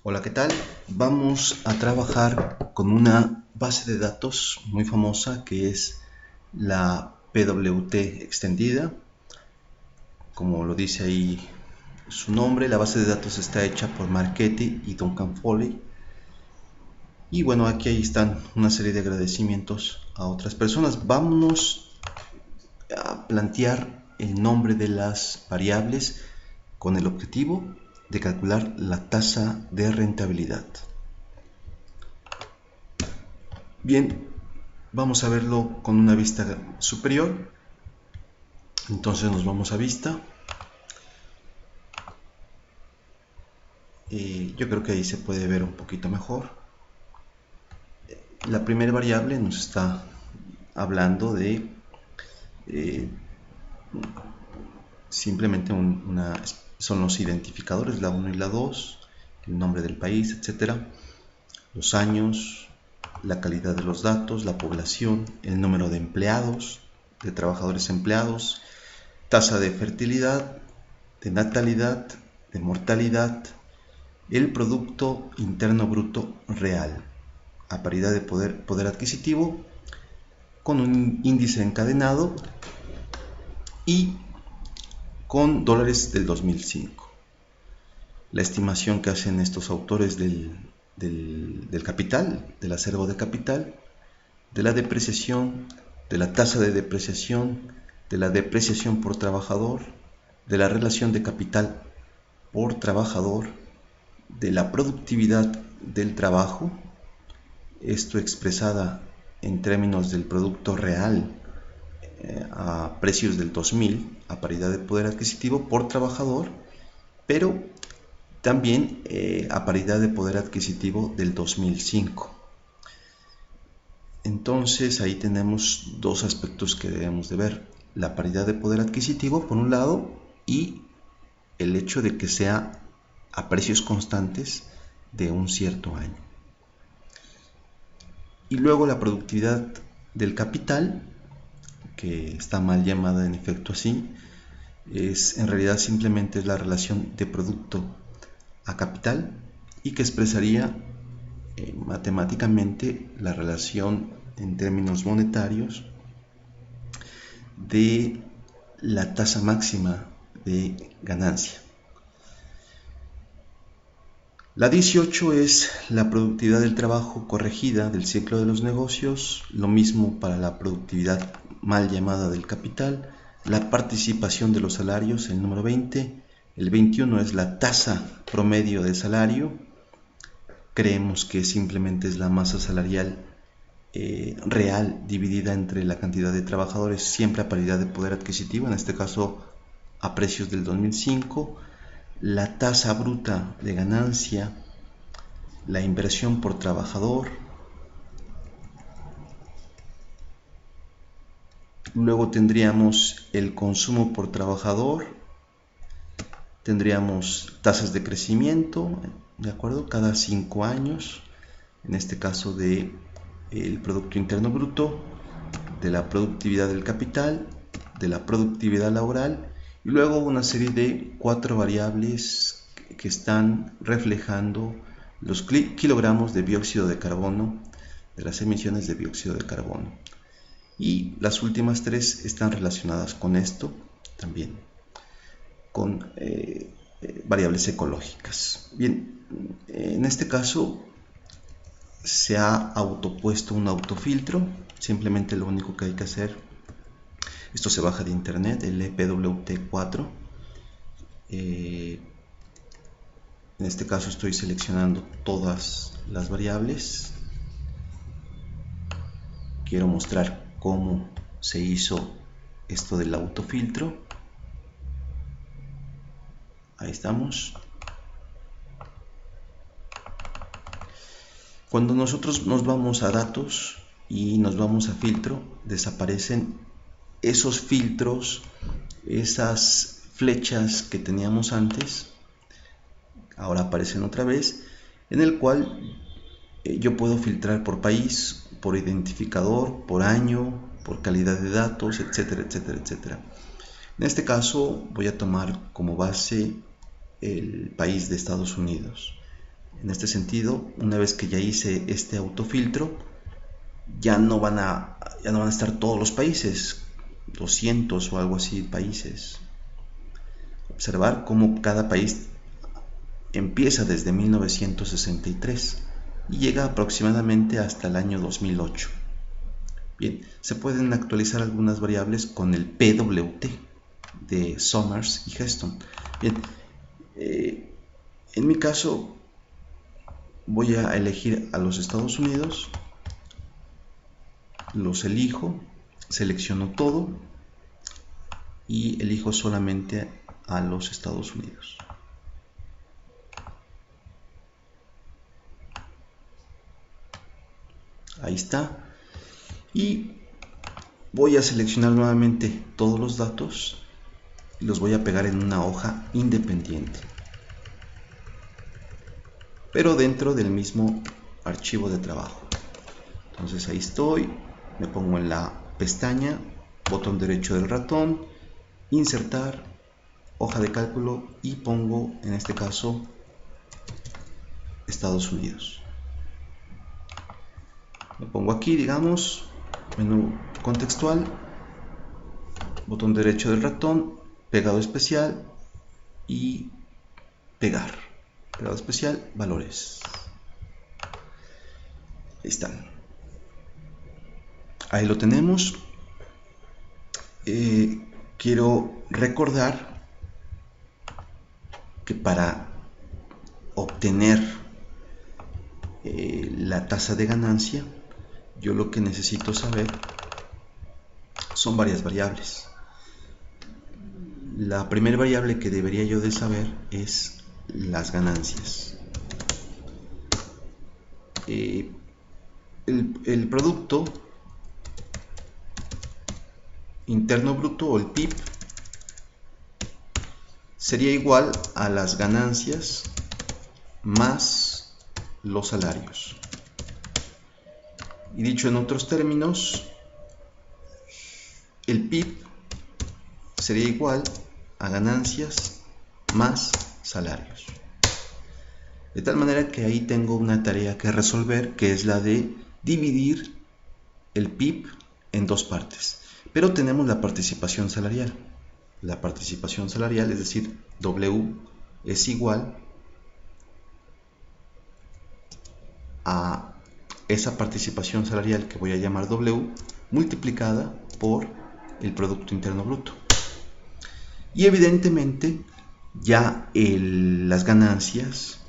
Hola, ¿qué tal? Vamos a trabajar con una base de datos muy famosa que es la PWT extendida. Como lo dice ahí su nombre, la base de datos está hecha por Marchetti y Duncan Foley. Y bueno, aquí ahí están una serie de agradecimientos a otras personas. Vámonos a plantear el nombre de las variables con el objetivo de calcular la tasa de rentabilidad. Bien, vamos a verlo con una vista superior. Entonces nos vamos a vista. Yo creo que ahí se puede ver un poquito mejor. La primera variable nos está hablando de simplemente son los identificadores, la 1 y la 2, el nombre del país, etcétera, los años, la calidad de los datos, la población, el número de empleados, de trabajadores empleados, tasa de fertilidad, de natalidad, de mortalidad, el Producto Interno Bruto real, a paridad de poder adquisitivo, con un índice encadenado y con dólares del 2005. La estimación que hacen estos autores del capital, del acervo de capital, de la depreciación, de la tasa de depreciación, de la depreciación por trabajador, de la relación de capital por trabajador, de la productividad del trabajo, esto expresada en términos del producto real a precios del 2000, a paridad de poder adquisitivo por trabajador, pero también a paridad de poder adquisitivo del 2005. Entonces ahí tenemos dos aspectos que debemos de ver: la paridad de poder adquisitivo por un lado y el hecho de que sea a precios constantes de un cierto año. Y luego la productividad del capital, que está mal llamada en efecto así, en realidad simplemente es la relación de producto a capital y que expresaría matemáticamente la relación en términos monetarios de la tasa máxima de ganancia. La 18 es la productividad del trabajo corregida del ciclo de los negocios, lo mismo para la productividad mal llamada del capital, la participación de los salarios, el número 20, el 21 es la tasa promedio de salario, creemos que simplemente es la masa salarial real dividida entre la cantidad de trabajadores, siempre a paridad de poder adquisitivo, en este caso a precios del 2005, la tasa bruta de ganancia, la inversión por trabajador, luego tendríamos el consumo por trabajador, tendríamos tasas de crecimiento, ¿de acuerdo? Cada 5 años, en este caso de el Producto Interno Bruto, de la productividad del capital, de la productividad laboral, y luego una serie de 4 variables que están reflejando los kilogramos de dióxido de carbono, de las emisiones de dióxido de carbono. Y las últimas 3 están relacionadas con esto también, con variables ecológicas. Bien, en este caso se ha autopuesto un autofiltro. Simplemente lo único que hay que hacer, esto se baja de internet, el EPWT4. En este caso estoy seleccionando todas las variables. Quiero mostrar cómo se hizo esto del autofiltro. Ahí estamos. Cuando nosotros nos vamos a datos y nos vamos a filtro, desaparecen esos filtros, esas flechas que teníamos antes, ahora aparecen otra vez, en el cual yo puedo filtrar por país, por identificador, por año, por calidad de datos, etcétera, etcétera, etcétera. En este caso voy a tomar como base el país de Estados Unidos. En este sentido, una vez que ya hice este autofiltro, ya no van a estar todos los países, 200 o algo así países. Observar cómo cada país empieza desde 1963 y llega aproximadamente hasta el año 2008. Bien, se pueden actualizar algunas variables con el PWT de Summers y Heston. Bien, en mi caso voy a elegir a los Estados Unidos, los elijo, selecciono todo y elijo solamente a los Estados Unidos. Ahí está. Y voy a seleccionar nuevamente todos los datos y los voy a pegar en una hoja independiente, pero dentro del mismo archivo de trabajo. Entonces ahí estoy, me pongo en la pestaña, botón derecho del ratón, insertar, hoja de cálculo y pongo en este caso Estados Unidos. Me pongo aquí, digamos, menú contextual, botón derecho del ratón, pegado especial y pegar. Pegado especial, valores. Ahí están. Ahí lo tenemos. Quiero recordar que para obtener la tasa de ganancia, yo lo que necesito saber son varias variables. La primera variable que debería yo de saber es las ganancias. El producto interno bruto o el PIB sería igual a las ganancias más los salarios. Y dicho en otros términos, el PIB sería igual a ganancias más salarios. De tal manera que ahí tengo una tarea que resolver, que es la de dividir el PIB en dos partes. Pero tenemos la participación salarial. La participación salarial, es decir, W, es igual a esa participación salarial que voy a llamar W, multiplicada por el Producto Interno Bruto. Y evidentemente ya las ganancias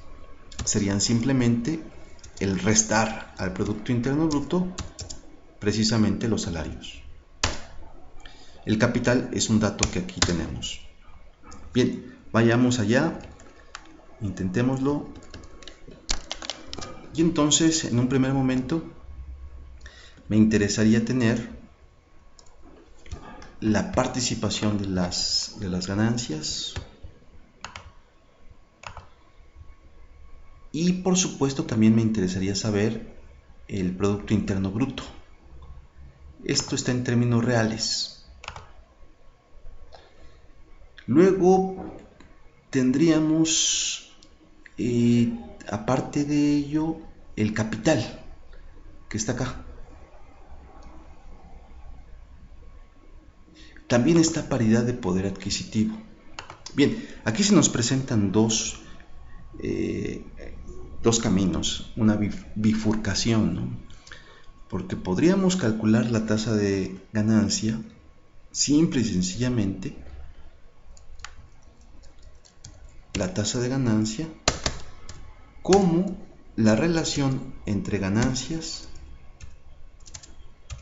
serían simplemente el restar al Producto Interno Bruto precisamente los salarios. El capital es un dato que aquí tenemos. Bien, vayamos allá, intentémoslo. Y entonces, en un primer momento, me interesaría tener la participación de las ganancias. Y por supuesto también me interesaría saber el Producto Interno Bruto. Esto está en términos reales. Luego tendríamos, aparte de ello, el capital, que está acá. También está paridad de poder adquisitivo. Bien, aquí se nos presentan dos caminos, una bifurcación, ¿no? Porque podríamos calcular la tasa de ganancia simple y sencillamente la tasa de ganancia como la relación entre ganancias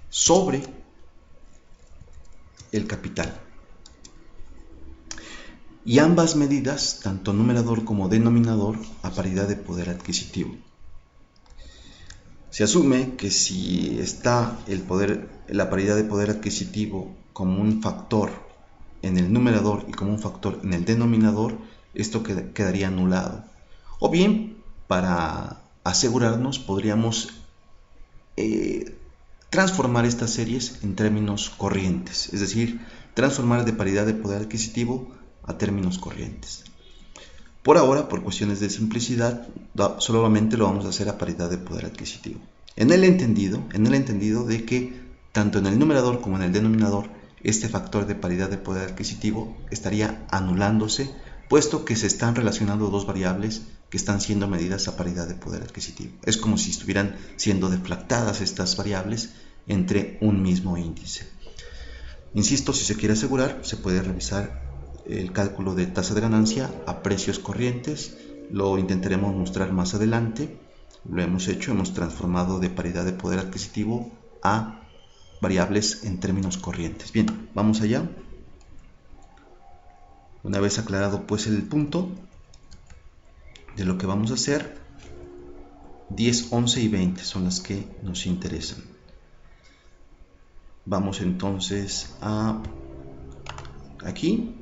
sobre el capital. Y ambas medidas, tanto numerador como denominador, a paridad de poder adquisitivo. Se asume que si está la paridad de poder adquisitivo como un factor en el numerador y como un factor en el denominador, esto quedaría anulado. O bien, para asegurarnos, podríamos transformar estas series en términos corrientes, es decir, transformar de paridad de poder adquisitivo a términos corrientes. Por ahora, por cuestiones de simplicidad, solamente lo vamos a hacer a paridad de poder adquisitivo. En el entendido de que tanto en el numerador como en el denominador, este factor de paridad de poder adquisitivo estaría anulándose, puesto que se están relacionando dos variables que están siendo medidas a paridad de poder adquisitivo. Es como si estuvieran siendo deflactadas estas variables entre un mismo índice. Insisto, si se quiere asegurar, se puede revisar el cálculo de tasa de ganancia a precios corrientes. Lo intentaremos mostrar más adelante. Lo hemos hecho, hemos transformado de paridad de poder adquisitivo a variables en términos corrientes. Bien, vamos allá. Una vez aclarado pues el punto de lo que vamos a hacer, 10, 11 y 20 son las que nos interesan. Vamos entonces a aquí,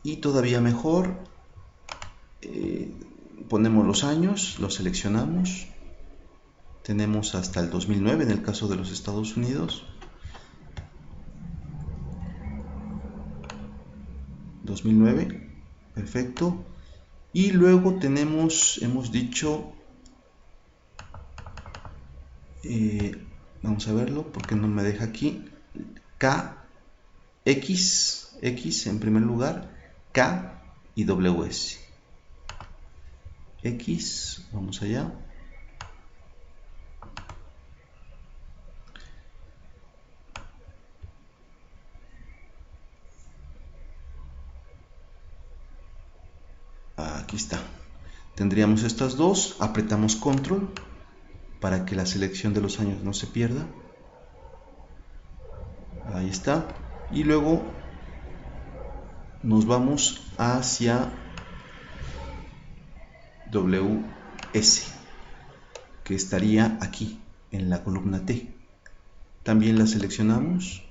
y todavía mejor, ponemos los años, los seleccionamos. Tenemos hasta el 2009 en el caso de los Estados Unidos. 2009, perfecto. Y luego tenemos, hemos dicho, vamos a verlo porque no me deja aquí, X en primer lugar, K y WS. X, vamos allá. Aquí está. Tendríamos estas dos, apretamos control para que la selección de los años no se pierda. Ahí está. Y luego nos vamos hacia WS, que estaría aquí en la columna T. También la seleccionamos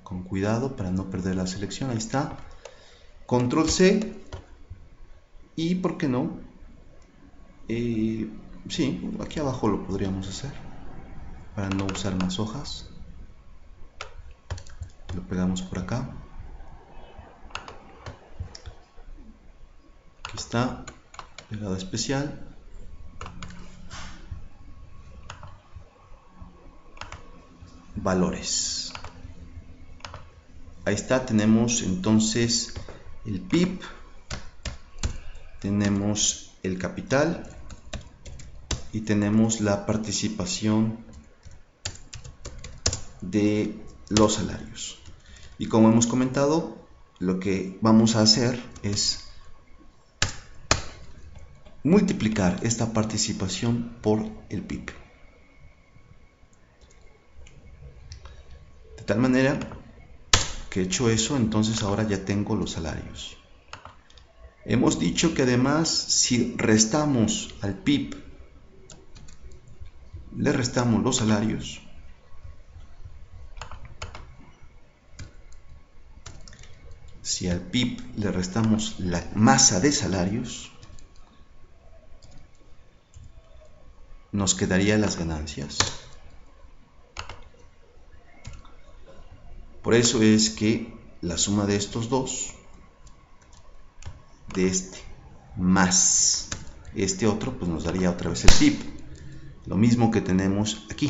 con cuidado para no perder la selección. Ahí está. Control C. Y por qué no, sí, aquí abajo lo podríamos hacer para no usar más hojas. Lo pegamos por acá. Aquí está, pegada especial. Valores. Ahí está, tenemos entonces el PIB, tenemos el capital y tenemos la participación de los salarios. Y como hemos comentado, lo que vamos a hacer es multiplicar esta participación por el PIB. De tal manera que hecho eso, entonces ahora ya tengo los salarios. Hemos dicho que además, si restamos al PIB, le restamos los salarios, si al PIB le restamos la masa de salarios, nos quedarían las ganancias. Por eso es que la suma de estos dos, de este más este otro, pues nos daría otra vez el PIB. Lo mismo que tenemos aquí.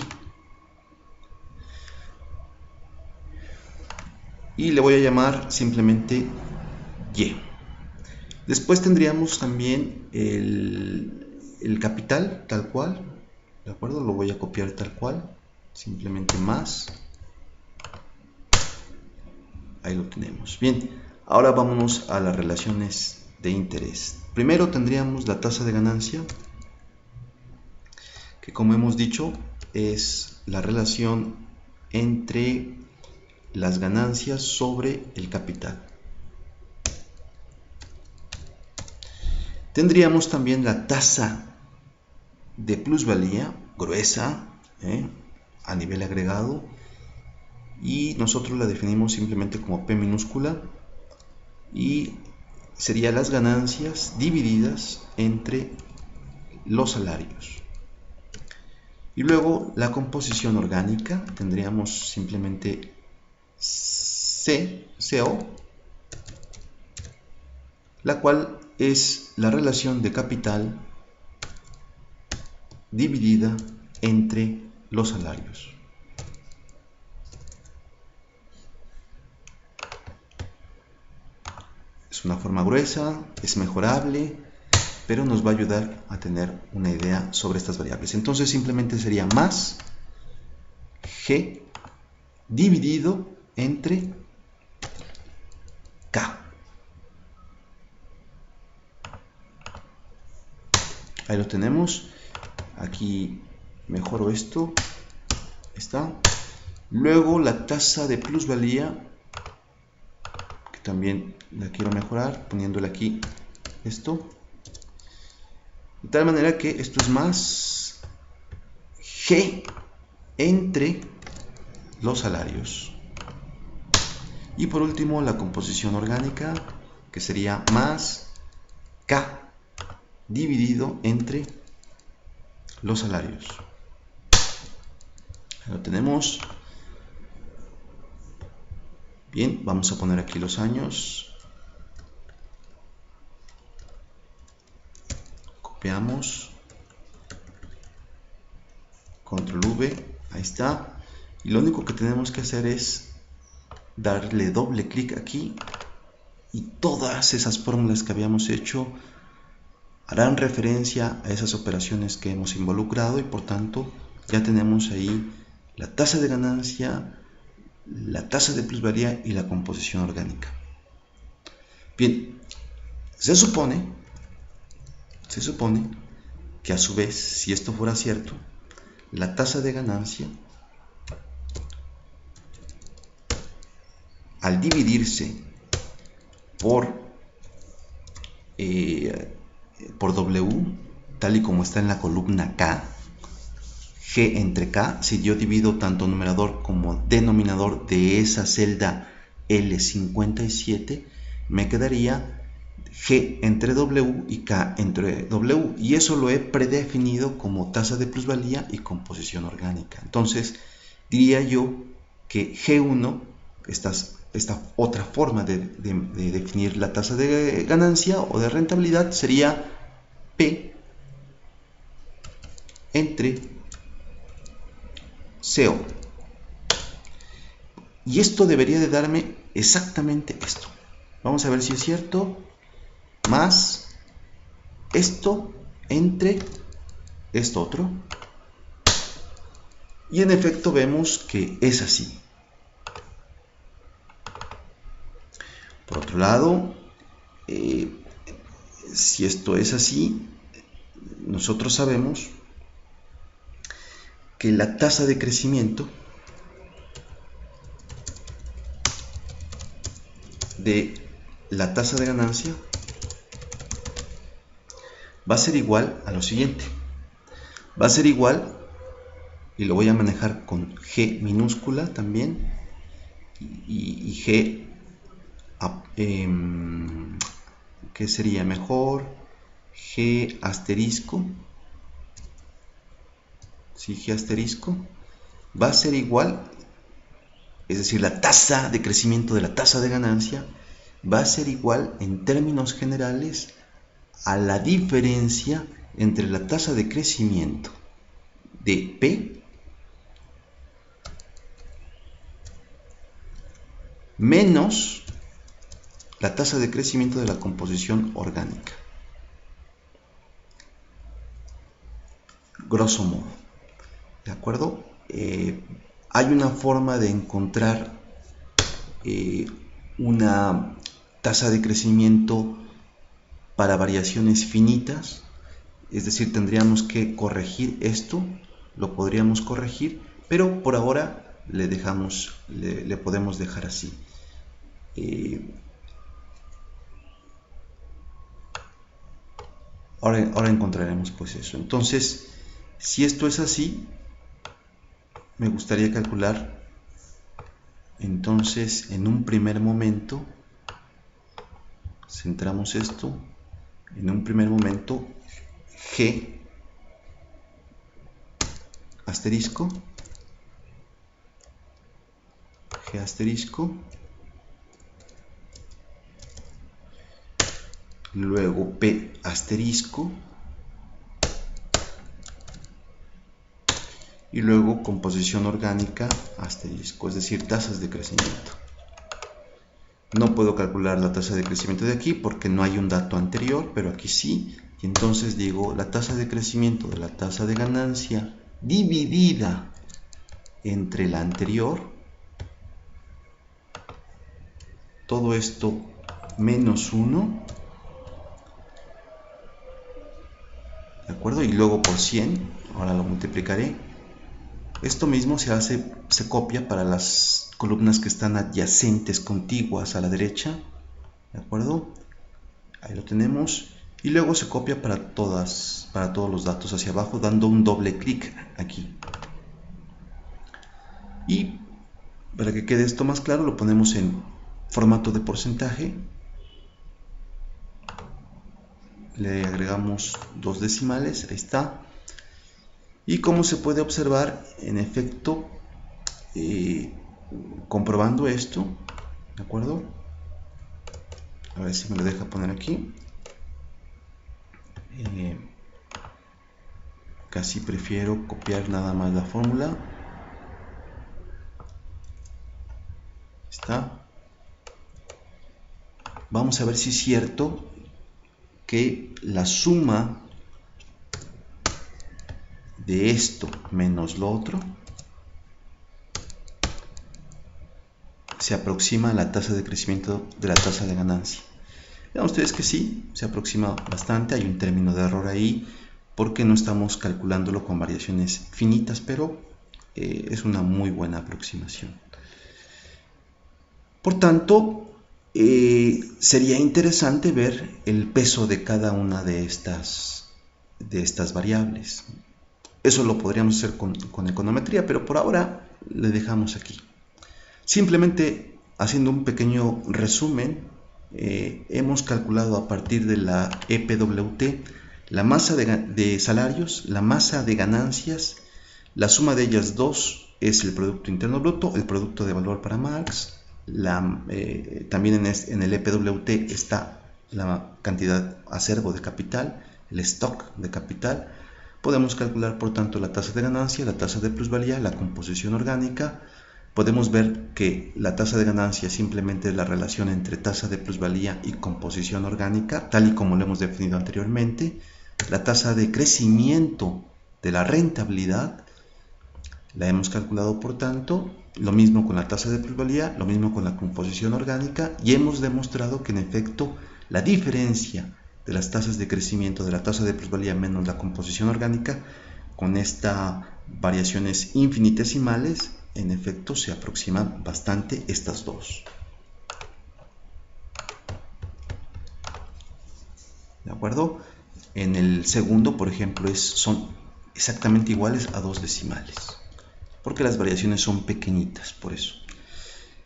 Y le voy a llamar simplemente Y. Después tendríamos también el capital, tal cual. ¿De acuerdo? Lo voy a copiar tal cual. Simplemente más. Ahí lo tenemos. Bien, ahora vámonos a las relaciones de interés. Primero tendríamos la tasa de ganancia, que como hemos dicho es la relación entre las ganancias sobre el capital. Tendríamos también la tasa de plusvalía gruesa, a nivel agregado, y nosotros la definimos simplemente como P minúscula, y sería las ganancias divididas entre los salarios. Y luego la composición orgánica, tendríamos simplemente C CO, la cual es la relación de capital dividida entre los salarios. Es una forma gruesa, es mejorable, pero nos va a ayudar a tener una idea sobre estas variables. Entonces simplemente sería más G dividido entre K. Ahí lo tenemos. Aquí mejoro esto. Está. Luego la tasa de plusvalía, que también la quiero mejorar, poniéndole aquí esto. De tal manera que esto es más G entre los salarios. Y por último la composición orgánica, que sería más K dividido entre los salarios. Ahí lo tenemos. Bien, vamos a poner aquí los años. Copiamos. Control V. Ahí está. Y lo único que tenemos que hacer es darle doble clic aquí. Y todas esas fórmulas que habíamos hecho harán referencia a esas operaciones que hemos involucrado. Y por tanto, ya tenemos ahí la tasa de ganancia, la tasa de plusvalía y la composición orgánica. Bien, se supone que a su vez, si esto fuera cierto, la tasa de ganancia, al dividirse por W, tal y como está en la columna K, G entre K, si yo divido tanto numerador como denominador de esa celda L57, me quedaría G entre W y K entre W, y eso lo he predefinido como tasa de plusvalía y composición orgánica. Entonces diría yo que G1, esta otra forma de definir la tasa de ganancia o de rentabilidad, sería P entre CO. Y esto debería de darme exactamente esto. Vamos a ver si es cierto. Más esto entre esto otro. Y en efecto vemos que es así. Por otro lado, si esto es así, nosotros sabemos que la tasa de crecimiento de la tasa de ganancia va a ser igual a lo siguiente. Va a ser igual, y lo voy a manejar con G minúscula también, y G, ¿qué sería mejor? G asterisco. Sí, G asterisco va a ser igual, es decir, la tasa de crecimiento de la tasa de ganancia va a ser igual en términos generales a la diferencia entre la tasa de crecimiento de P menos la tasa de crecimiento de la composición orgánica. Grosso modo. ¿De acuerdo? Hay una forma de encontrar una tasa de crecimiento para variaciones finitas, es decir, tendríamos que corregir esto, lo podríamos corregir, pero por ahora le podemos dejar así. Ahora encontraremos pues eso. Entonces, si esto es así, me gustaría calcular entonces en un primer momento, centramos esto, en un primer momento G asterisco luego P asterisco, y luego composición orgánica asterisco, es decir, tasas de crecimiento. No puedo calcular la tasa de crecimiento de aquí porque no hay un dato anterior, pero aquí sí. Y entonces digo la tasa de crecimiento de la tasa de ganancia dividida entre la anterior. Todo esto menos 1. ¿De acuerdo? Y luego por 100. Ahora lo multiplicaré. Esto mismo se copia para las columnas que están adyacentes, contiguas a la derecha. ¿De acuerdo? Ahí lo tenemos. Y luego se copia para todos los datos hacia abajo, dando un doble clic aquí. Y para que quede esto más claro, lo ponemos en formato de porcentaje. Le agregamos 2 decimales, ahí está. Y como se puede observar, en efecto, comprobando esto, ¿de acuerdo? A ver si me lo deja poner aquí. Casi prefiero copiar nada más la fórmula. Está. Vamos a ver si es cierto que la suma de esto menos lo otro se aproxima a la tasa de crecimiento de la tasa de ganancia. Vean ustedes que sí, se aproxima bastante. Hay un término de error ahí porque no estamos calculándolo con variaciones finitas, pero es una muy buena aproximación. Por tanto, sería interesante ver el peso de cada una de estas variables. Eso lo podríamos hacer con econometría, pero por ahora le dejamos aquí. Simplemente haciendo un pequeño resumen, hemos calculado a partir de la EPWT la masa de salarios, la masa de ganancias, la suma de ellas dos es el Producto Interno Bruto, el producto de valor para Marx. También en el EPWT está la cantidad acervo de capital, el stock de capital. Podemos calcular por tanto la tasa de ganancia, la tasa de plusvalía, la composición orgánica. Podemos ver que la tasa de ganancia simplemente es la relación entre tasa de plusvalía y composición orgánica, tal y como lo hemos definido anteriormente. La tasa de crecimiento de la rentabilidad la hemos calculado por tanto, lo mismo con la tasa de plusvalía, lo mismo con la composición orgánica, y hemos demostrado que en efecto la diferencia de las tasas de crecimiento de la tasa de plusvalía menos la composición orgánica, con estas variaciones infinitesimales, en efecto se aproximan bastante estas dos. ¿De acuerdo? En el segundo, por ejemplo, son exactamente iguales a 2 decimales, porque las variaciones son pequeñitas, por eso.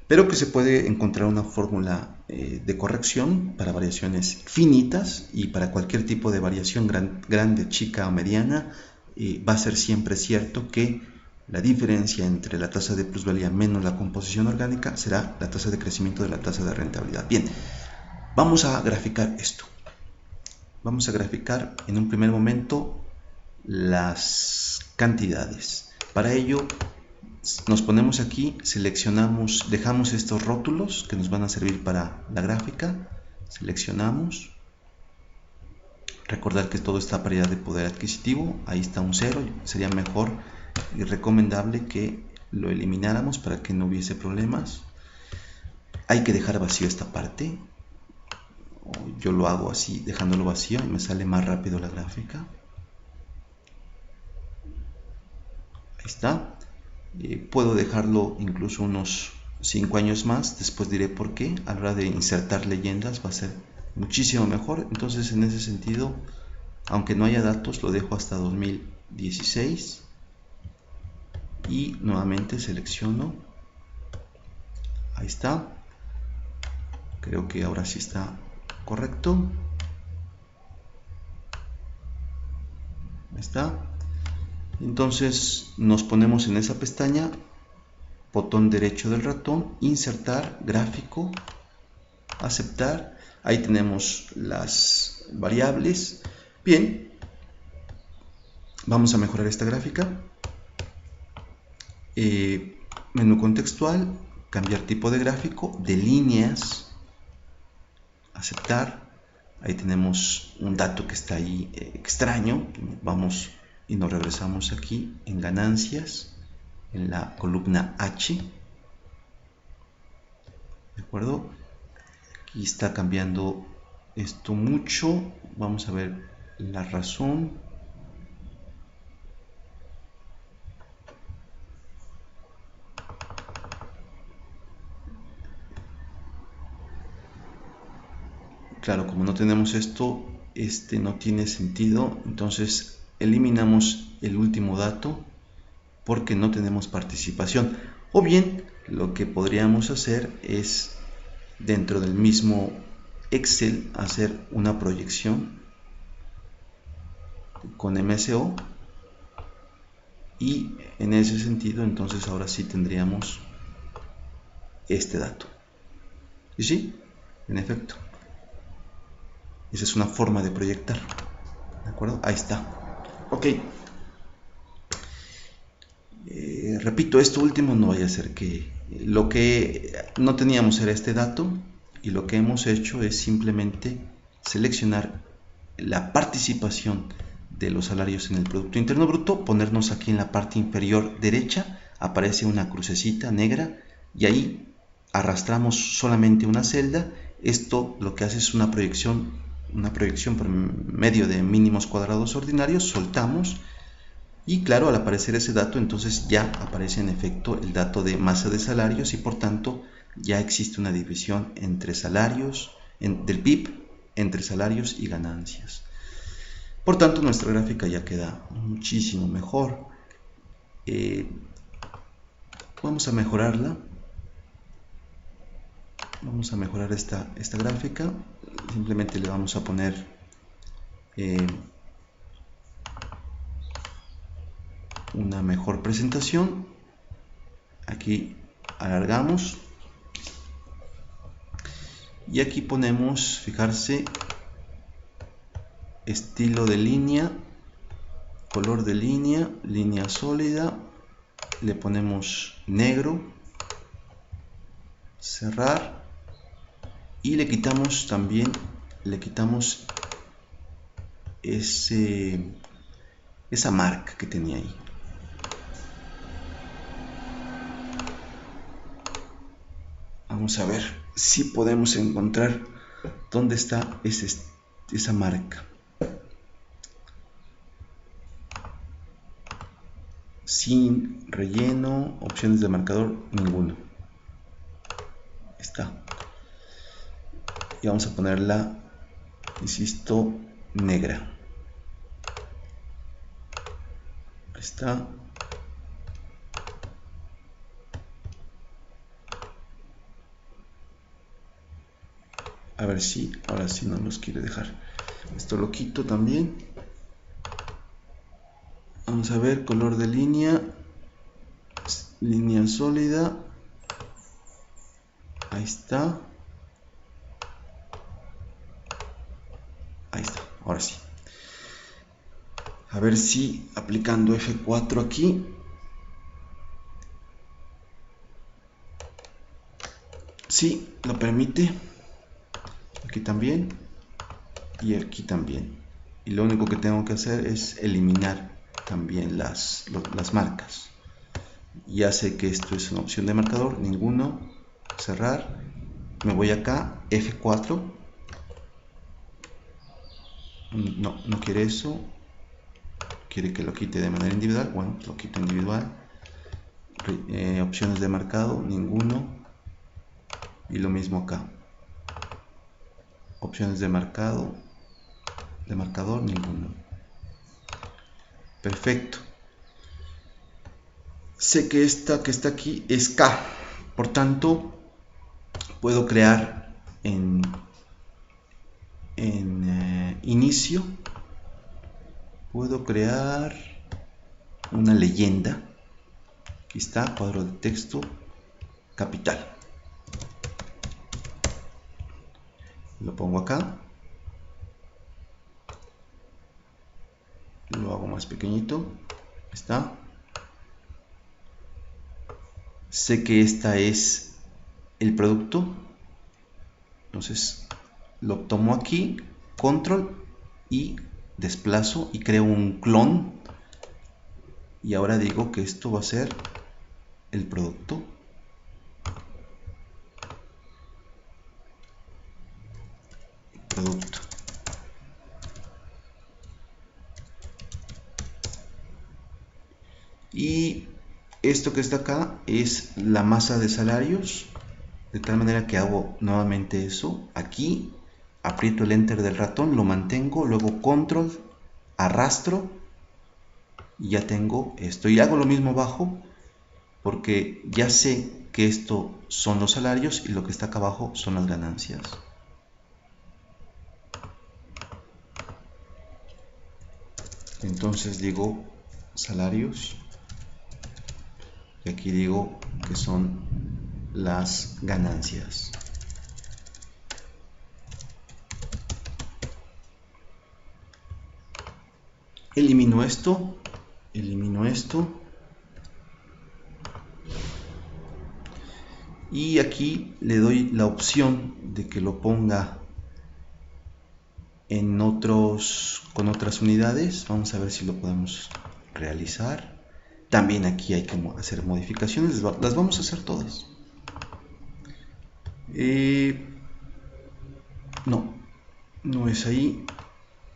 Pero que se puede encontrar una fórmula de corrección para variaciones finitas, y para cualquier tipo de variación grande, chica o mediana, va a ser siempre cierto que la diferencia entre la tasa de plusvalía menos la composición orgánica será la tasa de crecimiento de la tasa de rentabilidad. Bien, vamos a graficar esto. Vamos a graficar en un primer momento las cantidades. Para ello nos ponemos aquí, seleccionamos, dejamos estos rótulos que nos van a servir para la gráfica, seleccionamos. Recordar que todo está a paridad de poder adquisitivo, ahí está un 0, sería mejor y recomendable que lo elimináramos para que no hubiese problemas. Hay que dejar vacío esta parte. Yo lo hago así, dejándolo vacío, y me sale más rápido la gráfica. Ahí está. Puedo dejarlo incluso unos 5 años más, después diré por qué. A la hora de insertar leyendas va a ser muchísimo mejor. Entonces, en ese sentido, aunque no haya datos, lo dejo hasta 2016 y nuevamente selecciono. Ahí está. Creo que ahora sí está correcto. Ahí está. Entonces nos ponemos en esa pestaña, botón derecho del ratón, insertar gráfico, aceptar. Ahí tenemos las variables. Bien, vamos a mejorar esta gráfica. Menú contextual, cambiar tipo de gráfico, de líneas, aceptar. Ahí tenemos un dato que está ahí extraño. Vamos y nos regresamos aquí en ganancias, en la columna H. ¿De acuerdo? Aquí está cambiando esto mucho. Vamos a ver la razón. Claro, como no tenemos esto, no tiene sentido. Entonces eliminamos el último dato porque no tenemos participación. O bien, lo que podríamos hacer es, dentro del mismo Excel, hacer una proyección con MSO, y en ese sentido entonces ahora sí tendríamos este dato. ¿Y sí? En efecto, esa es una forma de proyectar. ¿De acuerdo? Ahí está. Ok. Repito, esto último no vaya a ser que lo que no teníamos era este dato, y lo que hemos hecho es simplemente seleccionar la participación de los salarios en el Producto Interno Bruto, ponernos aquí en la parte inferior derecha, aparece una crucecita negra y ahí arrastramos solamente una celda. Esto lo que hace es una proyección por medio de mínimos cuadrados ordinarios, soltamos. Y claro, al aparecer ese dato, entonces ya aparece en efecto el dato de masa de salarios, y por tanto ya existe una división entre salarios, del PIB, entre salarios y ganancias. Por tanto, nuestra gráfica ya queda muchísimo mejor. Vamos a mejorarla. Vamos a mejorar esta gráfica. Simplemente le vamos a poner una mejor presentación. Aquí alargamos y aquí ponemos, fijarse, estilo de línea, color de línea, línea sólida, le ponemos negro, cerrar, y le quitamos también, esa marca que tenía ahí. Vamos a ver si podemos encontrar dónde está esa marca. Sin relleno, opciones de marcador, ninguno. Está. Y vamos a ponerla, insisto, negra. Ahí está. A ver si ahora sí no nos quiere dejar. Esto lo quito también. Vamos a ver, color de línea, línea sólida. Ahí está. Ahí está, ahora sí. A ver si aplicando F4 aquí. Sí, lo permite. Aquí también. Y aquí también. Y lo único que tengo que hacer es eliminar también las marcas. Ya sé que esto es una opción de marcador, ninguno. Cerrar. Me voy acá, F4. No quiere eso. Quiere que lo quite de manera individual. Bueno, lo quito individual. Opciones de marcado, ninguno. Y lo mismo acá. Opciones de marcado, de marcador, ninguno. Perfecto. Sé que esta que está aquí es K. Por tanto, puedo crear en inicio, puedo crear una leyenda. Aquí está, cuadro de texto, capital. Lo pongo acá, lo hago más pequeñito, está. Sé que esta es el producto, entonces lo tomo aquí, control y desplazo y creo un clon, y ahora digo que esto va a ser el producto. Y esto que está acá es la masa de salarios, de tal manera que hago nuevamente eso aquí, aprieto el enter del ratón, lo mantengo, luego control, arrastro y ya tengo esto, y hago lo mismo abajo porque ya sé que esto son los salarios y lo que está acá abajo son las ganancias. Entonces digo salarios y aquí digo que son las ganancias. Elimino esto, y aquí le doy la opción de que lo ponga en con otras unidades. Vamos a ver si lo podemos realizar. También aquí hay que hacer modificaciones, las vamos a hacer todas. No es ahí,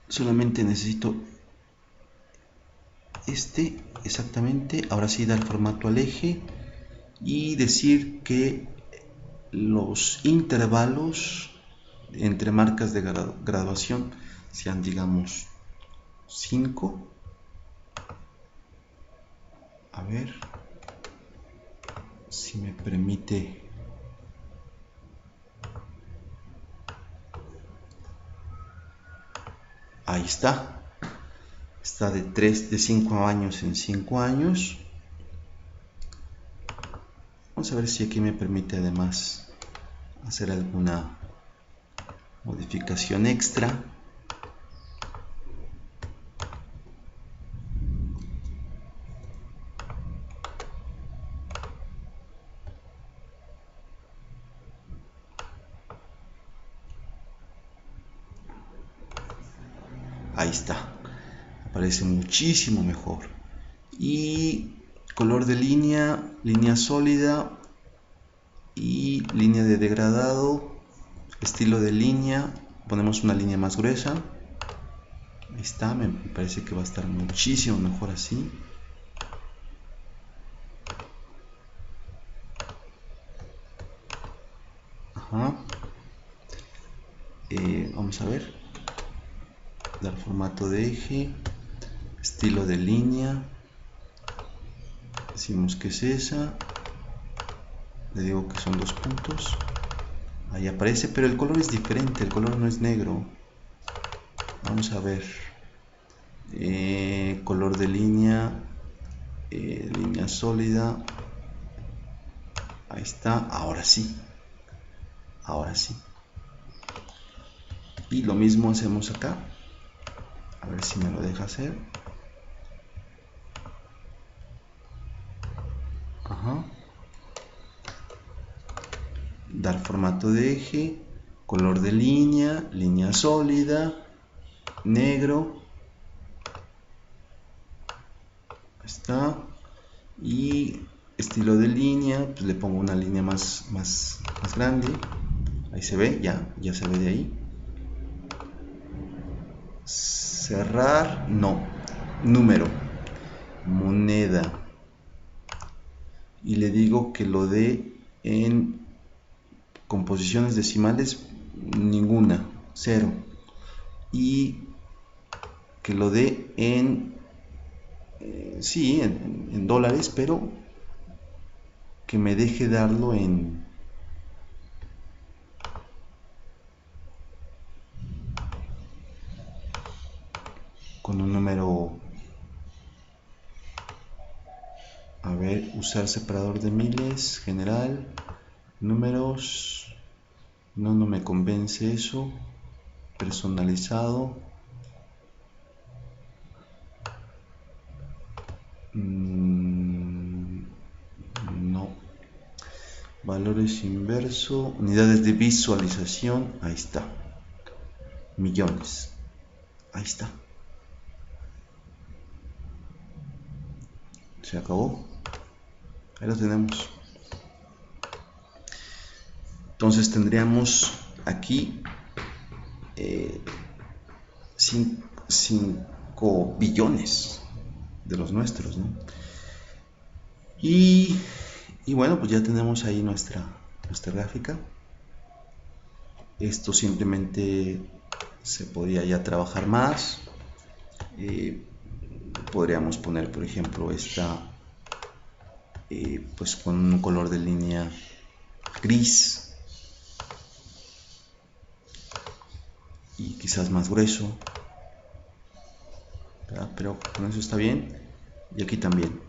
solamente necesito este exactamente. Ahora sí, dar formato al eje y decir que los intervalos entre marcas de graduación sean, digamos, 5. A ver si me permite. Ahí está. Está de 5 años en 5 años. Vamos a ver si aquí me permite además hacer alguna modificación extra. Ahí está, aparece muchísimo mejor. Y color de línea sólida y línea de degradado, estilo de línea, ponemos una línea más gruesa. Ahí está, me parece que va a estar muchísimo mejor así. Ajá. Vamos a ver, dar formato de eje, estilo de línea, decimos que es esa, le digo que son 2 puntos, ahí aparece, pero el color es diferente, el color no es negro. Vamos a ver, color de línea, línea sólida, ahí está, ahora sí, y lo mismo hacemos acá, a ver si me lo deja hacer. Ajá. Dar formato de eje, color de línea sólida, negro, ahí está, y estilo de línea, pues le pongo una línea más grande, ahí se ve, ya se ve de ahí. Cerrar, no, número, moneda, y le digo que lo dé en composiciones decimales, ninguna, 0, y que lo dé en sí, en dólares, pero que me deje darlo con un número. A ver, usar separador de miles, general, números, No me convence eso. Personalizado. No. Valores inverso. Unidades de visualización. Ahí está. Millones. Ahí está. Se acabó. Ahí lo tenemos. Entonces tendríamos aquí 5 billones de los nuestros, ¿no? Y bueno, pues ya tenemos ahí nuestra gráfica. Esto simplemente se podría ya trabajar más. Podríamos poner, por ejemplo, esta pues con un color de línea gris y quizás más grueso, ¿verdad? Pero con eso está bien. Y aquí también.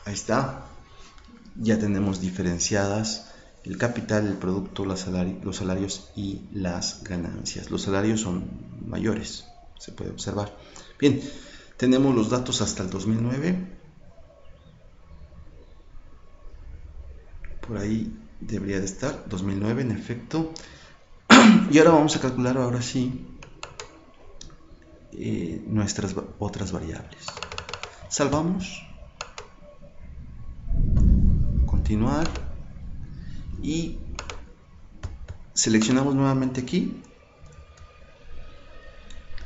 Ahí está. Ya tenemos diferenciadas el capital, el producto, los salarios y las ganancias. Los salarios son mayores, se puede observar. Bien, tenemos los datos hasta el 2009. Por ahí debería de estar, 2009 en efecto. Y ahora vamos a calcular, ahora sí, nuestras otras variables. Salvamos. Continuar. Y seleccionamos nuevamente aquí.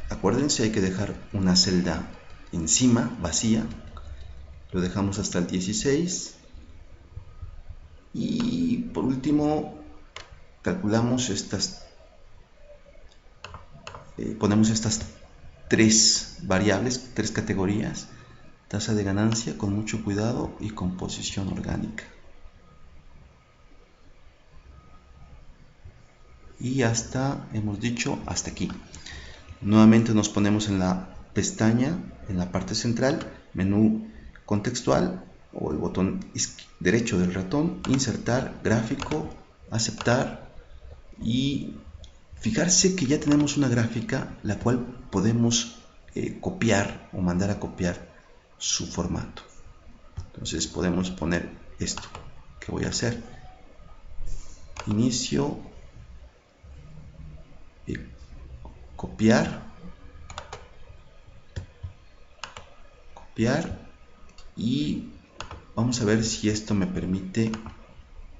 Acuérdense, hay que dejar una celda encima, vacía. Lo dejamos hasta el 16. Y por último, calculamos estas, ponemos estas 3 variables, 3 categorías. Tasa de ganancia con mucho cuidado y composición orgánica. Y hemos dicho hasta aquí. Nuevamente nos ponemos en la pestaña, en la parte central, menú contextual o el botón derecho del ratón, insertar, gráfico, aceptar y fijarse que ya tenemos una gráfica la cual podemos copiar o mandar a copiar su formato. Entonces podemos poner esto que voy a hacer. Inicio, copiar y vamos a ver si esto me permite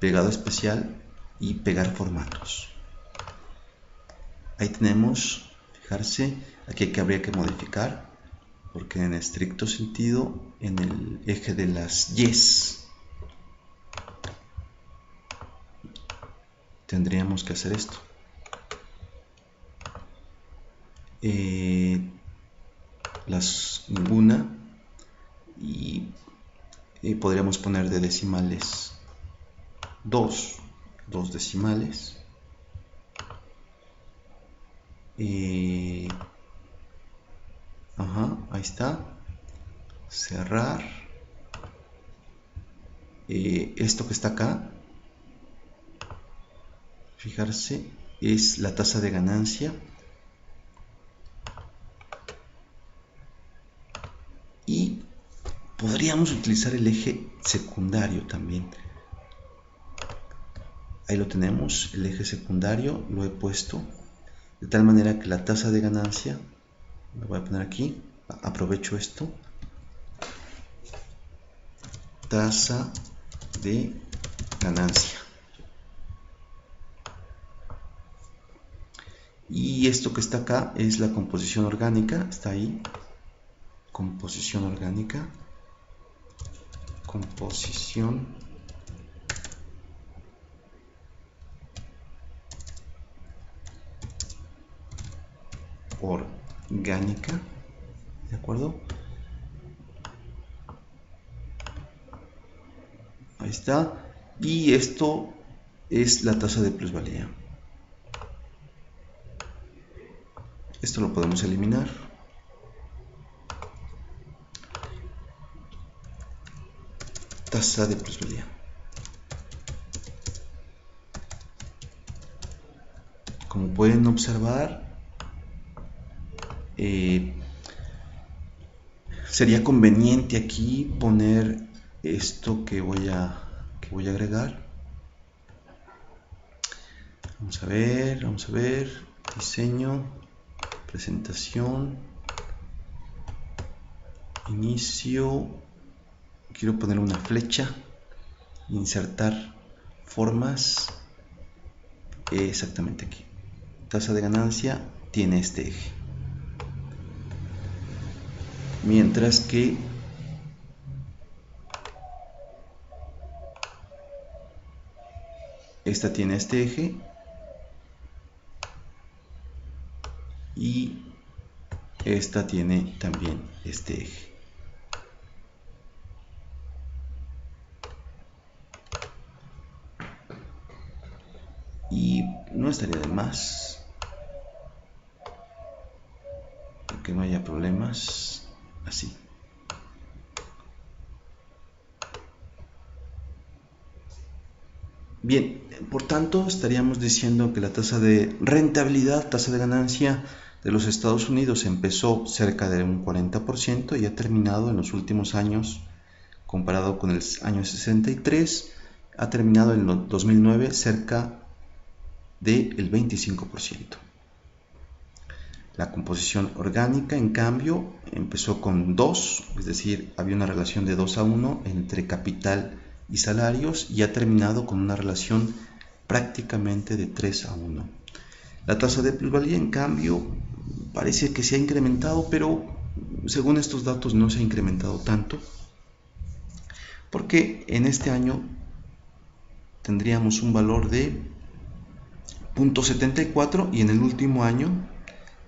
pegado especial y pegar formatos. Ahí tenemos, fijarse, aquí que habría que modificar porque en estricto sentido en el eje de las Y's tendríamos que hacer esto. Ninguna y podríamos poner de decimales 2 decimales. Ahí está. Cerrar. Esto que está acá, fijarse, es la tasa de ganancia. Y podríamos utilizar el eje secundario también. Ahí lo tenemos, el eje secundario lo he puesto de tal manera que la tasa de ganancia, lo voy a poner aquí, aprovecho esto, tasa de ganancia. Y esto que está acá es la composición orgánica, está ahí, composición orgánica, composición orgánica, ¿de acuerdo? Ahí está. Y esto es la tasa de plusvalía. Esto lo podemos eliminar. tasa de plusvalía. Como pueden observar, sería conveniente aquí poner esto que voy a agregar. Vamos a ver, diseño, presentación, inicio, quiero poner una flecha, insertar formas, exactamente aquí. Tasa de ganancia tiene este eje, mientras que esta tiene este eje y esta tiene también este eje. Y no estaría de más que no haya problemas, así. Bien, por tanto estaríamos diciendo que la tasa de rentabilidad, tasa de ganancia de los Estados Unidos empezó cerca de un 40% y ha terminado en los últimos años, comparado con el año 63, ha terminado en el 2009 cerca del 25%. La composición orgánica, en cambio, empezó con 2, es decir, había una relación de 2:1 entre capital y salarios, y ha terminado con una relación prácticamente de 3:1. La tasa de plusvalía, en cambio, parece que se ha incrementado, pero según estos datos no se ha incrementado tanto, porque en este año tendríamos un valor de 0.74 y en el último año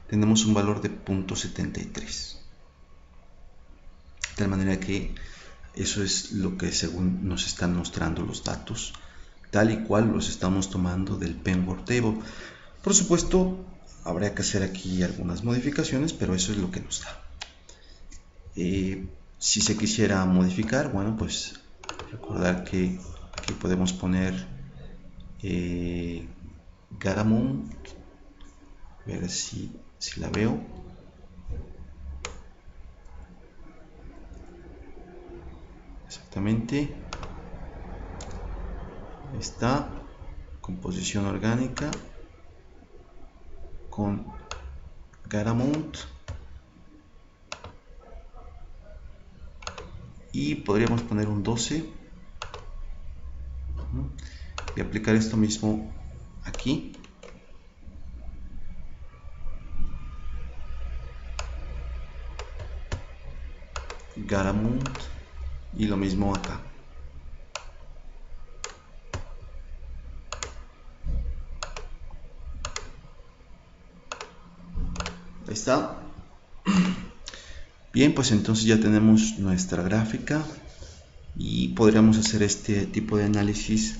tenemos un valor de 0.73. De tal manera que eso es lo que según nos están mostrando los datos, tal y cual los estamos tomando del Penn-World Table. Por supuesto, habría que hacer aquí algunas modificaciones, pero eso es lo que nos da. Si se quisiera modificar, bueno, pues recordar que aquí podemos poner Garamond, a ver si la veo. Exactamente. Está composición orgánica con Garamond, y podríamos poner un 12 y aplicar esto mismo aquí. Garamond y lo mismo acá. Ahí está. Bien, pues entonces ya tenemos nuestra gráfica y podríamos hacer este tipo de análisis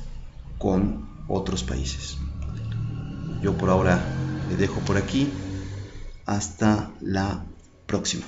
con otros países. Yo por ahora le dejo por aquí. Hasta la próxima.